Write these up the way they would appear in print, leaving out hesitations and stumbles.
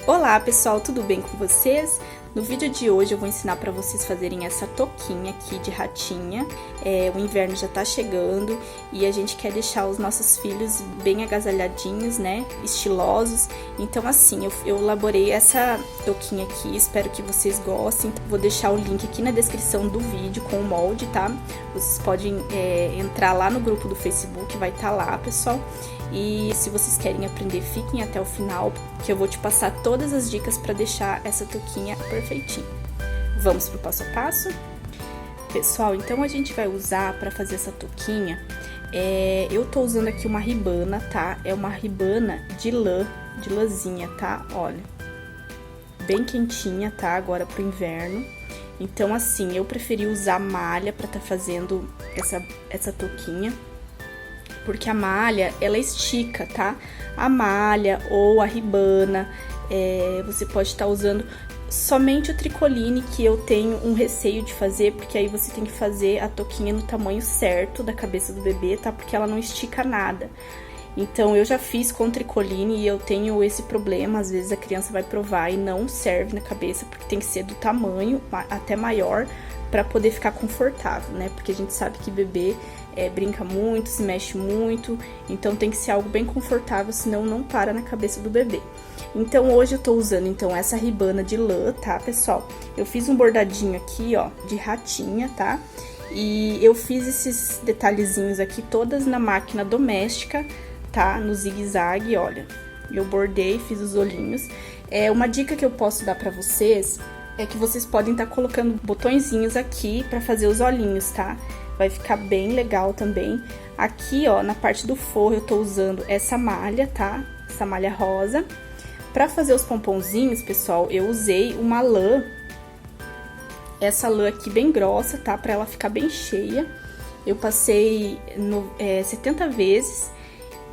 Olá pessoal, tudo bem com vocês? No vídeo de hoje eu vou ensinar para vocês fazerem essa touquinha aqui de ratinha. O inverno já tá chegando e a gente quer deixar os nossos filhos bem agasalhadinhos, né? Estilosos. Então assim, eu elaborei essa touquinha aqui, espero que vocês gostem. Vou deixar o link aqui na descrição do vídeo com o molde, tá? Vocês podem entrar lá no grupo do Facebook, vai estar lá, pessoal. E se vocês querem aprender, fiquem até o final, que eu vou te passar todas as dicas para deixar essa touquinha perfeitinha. Vamos pro passo a passo? Pessoal, então a gente vai usar para fazer essa touquinha, eu tô usando aqui uma ribana, tá? É uma ribana de lã, de lãzinha, tá? Olha, bem quentinha, tá? Agora pro inverno. Então assim, eu preferi usar malha para tá fazendo essa touquinha. Porque a malha, ela estica, tá? A malha ou a ribana, você pode estar usando somente o tricoline, que eu tenho um receio de fazer, porque aí você tem que fazer a touquinha no tamanho certo da cabeça do bebê, tá? Porque ela não estica nada. Então, eu já fiz com tricoline e eu tenho esse problema, às vezes a criança vai provar e não serve na cabeça, porque tem que ser do tamanho até maior, para poder ficar confortável, né? Porque a gente sabe que bebê brinca muito, se mexe muito, então tem que ser algo bem confortável, senão não para na cabeça do bebê. Então hoje eu tô usando então essa ribana de lã, tá, pessoal? Eu fiz um bordadinho aqui, ó, de ratinha, tá? E eu fiz esses detalhezinhos aqui todas na máquina doméstica, tá? No zigue-zague, olha. Eu bordei, fiz os olhinhos. Uma dica que eu posso dar pra vocês é que vocês podem estar colocando botõezinhos aqui pra fazer os olhinhos, tá? Vai ficar bem legal também. Aqui, ó, na parte do forro eu tô usando essa malha, tá? Essa malha rosa. Pra fazer os pomponzinhos, pessoal, eu usei uma lã. Essa lã aqui bem grossa, tá? Pra ela ficar bem cheia. Eu passei 70 vezes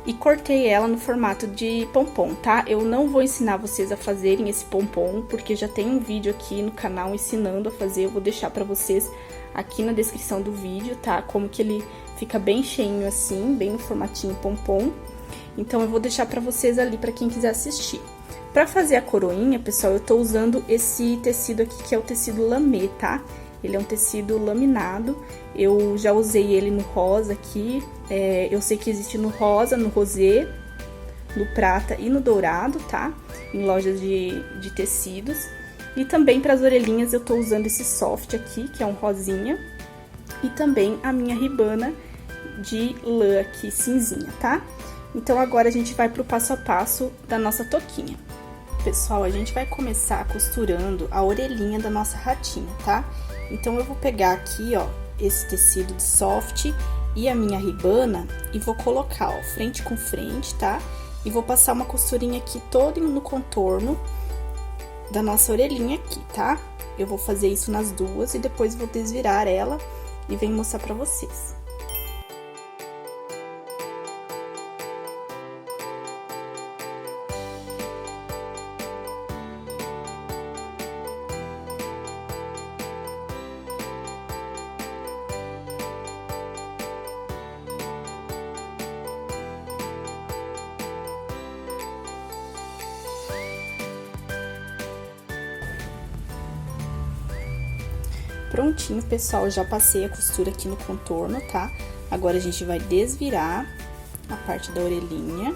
e cortei ela no formato de pompom, tá? Eu não vou ensinar vocês a fazerem esse pompom, porque já tem um vídeo aqui no canal ensinando a fazer. Eu vou deixar pra vocês aqui na descrição do vídeo, tá? Como que ele fica bem cheinho assim, bem no formatinho pompom. Então, eu vou deixar pra vocês ali, pra quem quiser assistir. Pra fazer a coroinha, pessoal, eu tô usando esse tecido aqui, que é o tecido lamê, tá? Ele é um tecido laminado, eu já usei ele no rosa aqui, eu sei que existe no rosa, no rosé, no prata e no dourado, tá? Em lojas de tecidos. E também para as orelhinhas eu tô usando esse soft aqui, que é um rosinha. E também a minha ribana de lã aqui, cinzinha, tá? Então agora a gente vai pro passo a passo da nossa touquinha. Pessoal, a gente vai começar costurando a orelhinha da nossa ratinha, tá? Então eu vou pegar aqui, ó, esse tecido de soft e a minha ribana e vou colocar, ó, frente com frente, tá? E vou passar uma costurinha aqui todo no contorno da nossa orelhinha aqui, tá? Eu vou fazer isso nas duas e depois vou desvirar ela e venho mostrar pra vocês. Prontinho, pessoal, já passei a costura aqui no contorno, tá? Agora a gente vai desvirar a parte da orelhinha.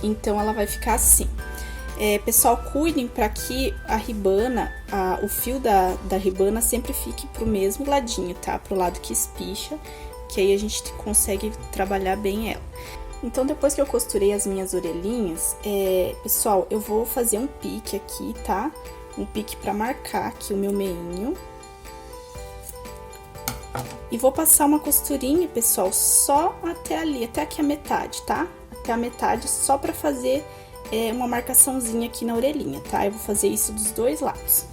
Então, ela vai ficar assim. Pessoal, cuidem para que a ribana, o fio da ribana sempre fique pro mesmo ladinho, tá? Pro lado que espicha, que aí a gente consegue trabalhar bem ela. Então, depois que eu costurei as minhas orelhinhas, pessoal, eu vou fazer um pique aqui, tá? Um pique pra marcar aqui o meu meinho. E vou passar uma costurinha, pessoal, só até ali, até aqui a metade, tá? Até a metade, só pra fazer uma marcaçãozinha aqui na orelhinha, tá? Eu vou fazer isso dos dois lados.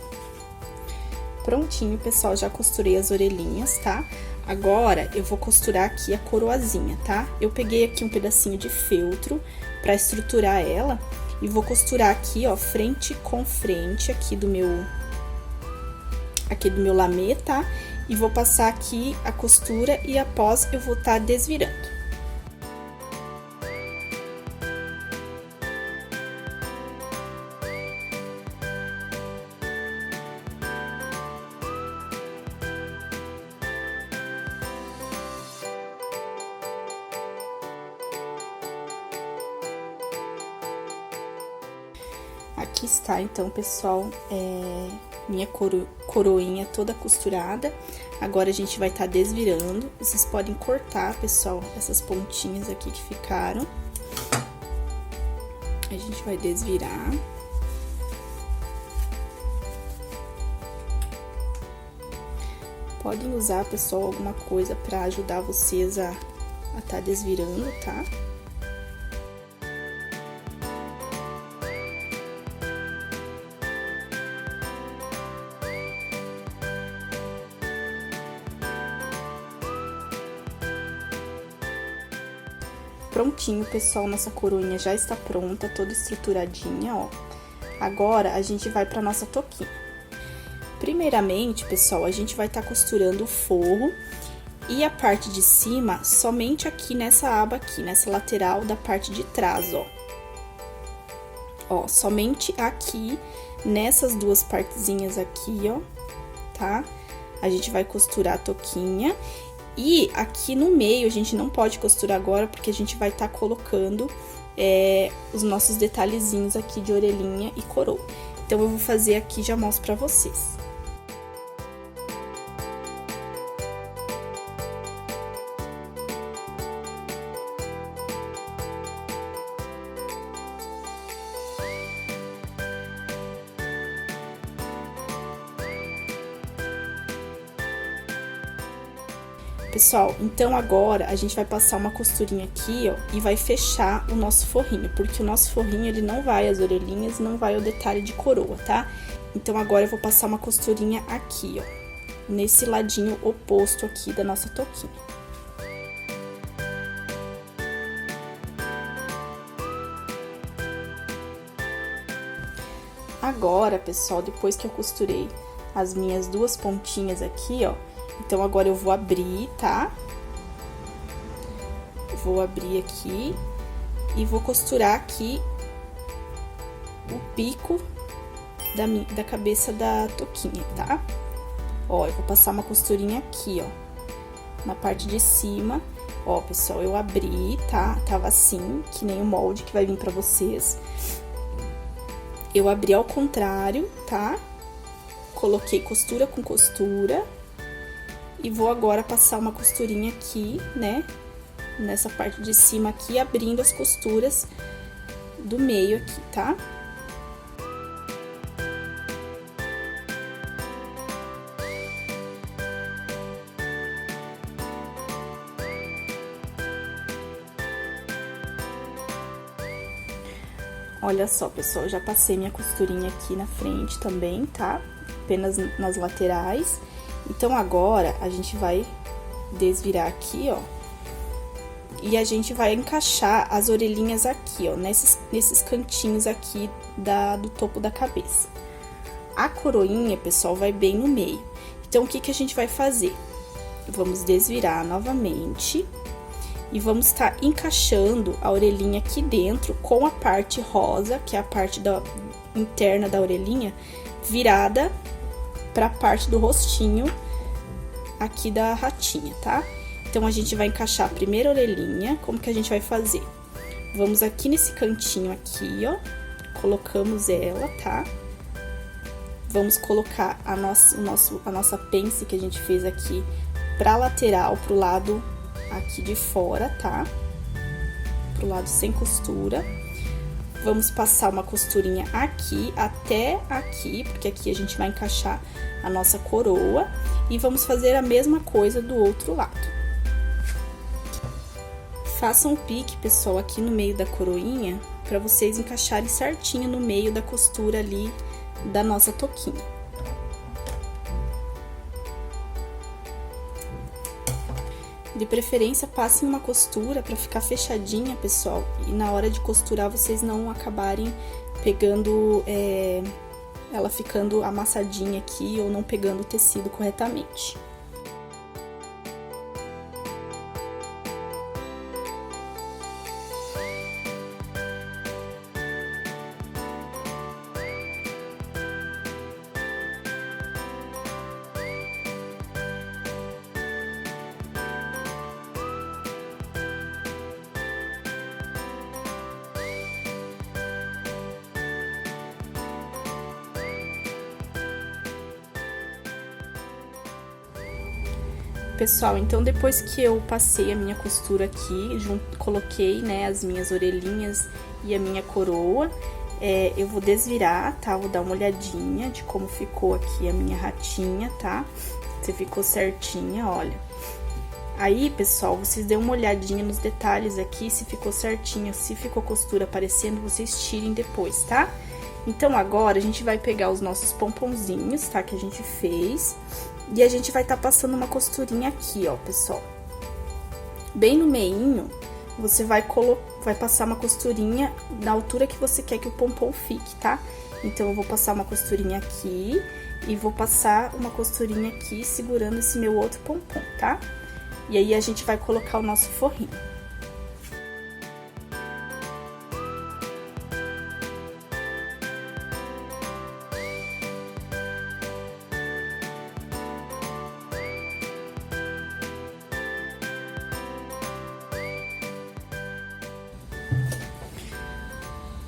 Prontinho, pessoal, já costurei as orelhinhas, tá? Agora, eu vou costurar aqui a coroazinha, tá? Eu peguei aqui um pedacinho de feltro pra estruturar ela e vou costurar aqui, ó, frente com frente aqui do meu aqui do meu lamê, tá? E vou passar aqui a costura e após eu vou estar desvirando. Aqui está, então, pessoal, minha coroinha toda costurada. Agora, a gente vai estar desvirando. Vocês podem cortar, pessoal, essas pontinhas aqui que ficaram. A gente vai desvirar. Podem usar, pessoal, alguma coisa para ajudar vocês a estar desvirando, tá? Prontinho, pessoal, nossa coroinha já está pronta, toda estruturadinha, ó. Agora, a gente vai pra nossa toquinha. Primeiramente, pessoal, a gente vai estar costurando o forro e a parte de cima somente aqui nessa aba aqui, nessa lateral da parte de trás, ó. Ó, somente aqui, nessas duas partezinhas aqui, ó, tá? A gente vai costurar a toquinha. E aqui no meio, a gente não pode costurar agora, porque a gente vai estar colocando os nossos detalhezinhos aqui de orelhinha e coroa. Então, eu vou fazer aqui e já mostro pra vocês. Pessoal, então agora a gente vai passar uma costurinha aqui, ó, e vai fechar o nosso forrinho, porque o nosso forrinho, ele não vai as orelhinhas, não vai o detalhe de coroa, tá? Então, agora eu vou passar uma costurinha aqui, ó, nesse ladinho oposto aqui da nossa toquinha. Agora, pessoal, depois que eu costurei as minhas duas pontinhas aqui, ó, então, agora eu vou abrir, tá? Vou abrir aqui e vou costurar aqui o pico da cabeça da toquinha, tá? Ó, eu vou passar uma costurinha aqui, ó, na parte de cima. Ó, pessoal, eu abri, tá? Tava assim, que nem o molde que vai vir pra vocês. Eu abri ao contrário, tá? Coloquei costura com costura. E vou agora passar uma costurinha aqui, né, nessa parte de cima aqui, abrindo as costuras do meio aqui, tá? Olha só, pessoal, já passei minha costurinha aqui na frente também, tá? Apenas nas laterais. Então, agora, a gente vai desvirar aqui, ó, e a gente vai encaixar as orelhinhas aqui, ó, nesses cantinhos aqui do topo da cabeça. A coroinha, pessoal, vai bem no meio. Então, o que a gente vai fazer? Vamos desvirar novamente e vamos estar encaixando a orelhinha aqui dentro com a parte rosa, que é a parte interna da orelhinha, virada pra parte do rostinho aqui da ratinha, tá? Então, a gente vai encaixar a primeira orelhinha. Como que a gente vai fazer? Vamos aqui nesse cantinho aqui, ó, colocamos ela, tá? Vamos colocar a nossa pence que a gente fez aqui pra lateral, pro lado aqui de fora, tá? Pro lado sem costura. Vamos passar uma costurinha aqui até aqui, porque aqui a gente vai encaixar a nossa coroa. E vamos fazer a mesma coisa do outro lado. Façam um pique, pessoal, aqui no meio da coroinha, pra vocês encaixarem certinho no meio da costura ali da nossa toquinha. De preferência, passem uma costura pra ficar fechadinha, pessoal, e na hora de costurar vocês não acabarem pegando ela ficando amassadinha aqui ou não pegando o tecido corretamente. Pessoal, então depois que eu passei a minha costura aqui, coloquei, né, as minhas orelhinhas e a minha coroa, eu vou desvirar, tá? Vou dar uma olhadinha de como ficou aqui a minha ratinha, tá? Se ficou certinha, olha. Aí, pessoal, vocês dêem uma olhadinha nos detalhes aqui, se ficou certinho, se ficou costura aparecendo, vocês tirem depois, tá? Então, agora, a gente vai pegar os nossos pomponzinhos, tá? Que a gente fez. E a gente vai tá passando uma costurinha aqui, ó, pessoal. Bem no meinho, você vai passar uma costurinha na altura que você quer que o pompom fique, tá? Então, eu vou passar uma costurinha aqui e vou passar uma costurinha aqui segurando esse meu outro pompom, tá? E aí, a gente vai colocar o nosso forrinho.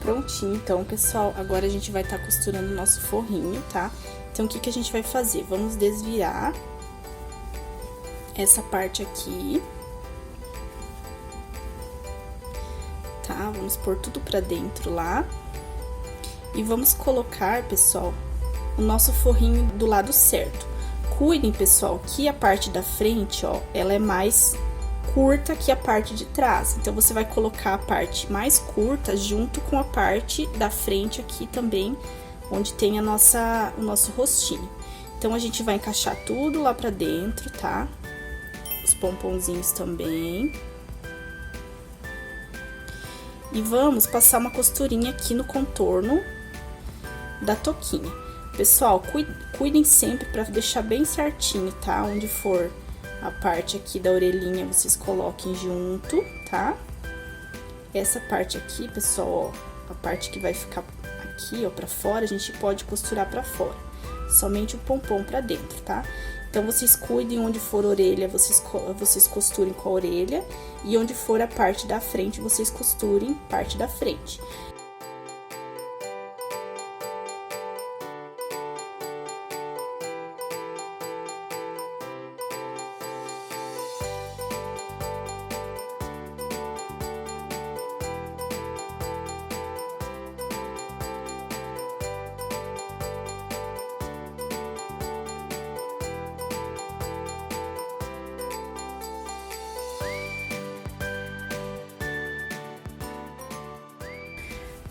Prontinho, então, pessoal, agora a gente vai tá costurando o nosso forrinho, tá? Então, o que que a gente vai fazer? Vamos desvirar essa parte aqui, tá? Vamos pôr tudo pra dentro lá. E vamos colocar, pessoal, o nosso forrinho do lado certo. Cuidem, pessoal, que a parte da frente, ó, ela é mais curta que a parte de trás. Então, você vai colocar a parte mais curta junto com a parte da frente aqui também, onde tem o nosso rostinho. Então, a gente vai encaixar tudo lá pra dentro, tá? Os pomponzinhos também. E vamos passar uma costurinha aqui no contorno da toquinha. Pessoal, cuidem sempre pra deixar bem certinho, tá? Onde for a parte aqui da orelhinha, vocês coloquem junto, tá? Essa parte aqui, pessoal, ó, a parte que vai ficar aqui, ó, pra fora, a gente pode costurar pra fora. Somente o pompom pra dentro, tá? Então, vocês cuidem onde for a orelha, vocês costurem com a orelha. E onde for a parte da frente, vocês costurem parte da frente.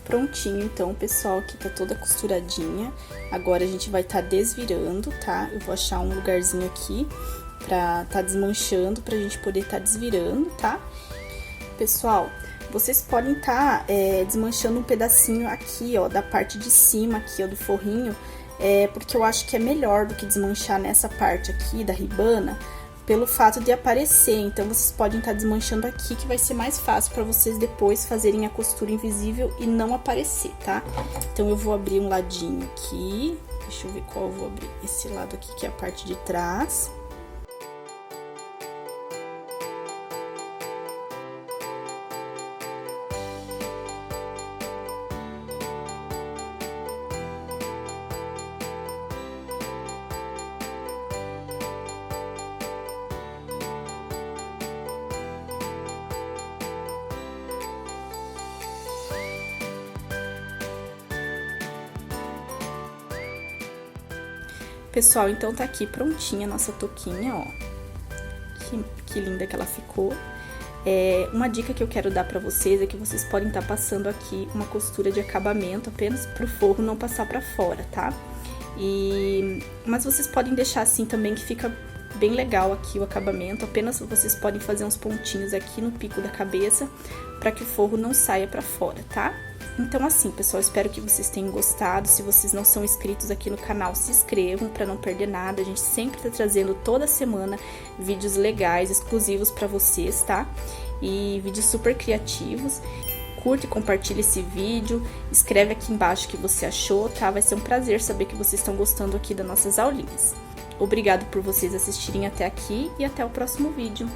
Prontinho, então, pessoal, aqui tá toda costuradinha. Agora, a gente vai tá desvirando, tá? Eu vou achar um lugarzinho aqui pra tá desmanchando, pra gente poder tá desvirando, tá? Pessoal, vocês podem tá desmanchando um pedacinho aqui, ó, da parte de cima aqui, ó, do forrinho, porque eu acho que é melhor do que desmanchar nessa parte aqui da ribana, pelo fato de aparecer. Então, vocês podem estar desmanchando aqui, que vai ser mais fácil para vocês depois fazerem a costura invisível e não aparecer, tá? Então, eu vou abrir um ladinho aqui, deixa eu ver qual eu vou abrir. Esse lado aqui, que é a parte de trás. Pessoal, então tá aqui prontinha a nossa touquinha, ó. Que linda que ela ficou. Uma dica que eu quero dar pra vocês é que vocês podem estar passando aqui uma costura de acabamento apenas pro forro não passar pra fora, tá? Mas vocês podem deixar assim também, que fica bem legal aqui o acabamento. Apenas vocês podem fazer uns pontinhos aqui no pico da cabeça pra que o forro não saia pra fora, tá? Então assim, pessoal, espero que vocês tenham gostado. Se vocês não são inscritos aqui no canal, se inscrevam para não perder nada. A gente sempre tá trazendo toda semana vídeos legais, exclusivos para vocês, tá? E vídeos super criativos. Curte e compartilha esse vídeo, escreve aqui embaixo o que você achou, tá? Vai ser um prazer saber que vocês estão gostando aqui das nossas aulinhas. Obrigado por vocês assistirem até aqui e até o próximo vídeo.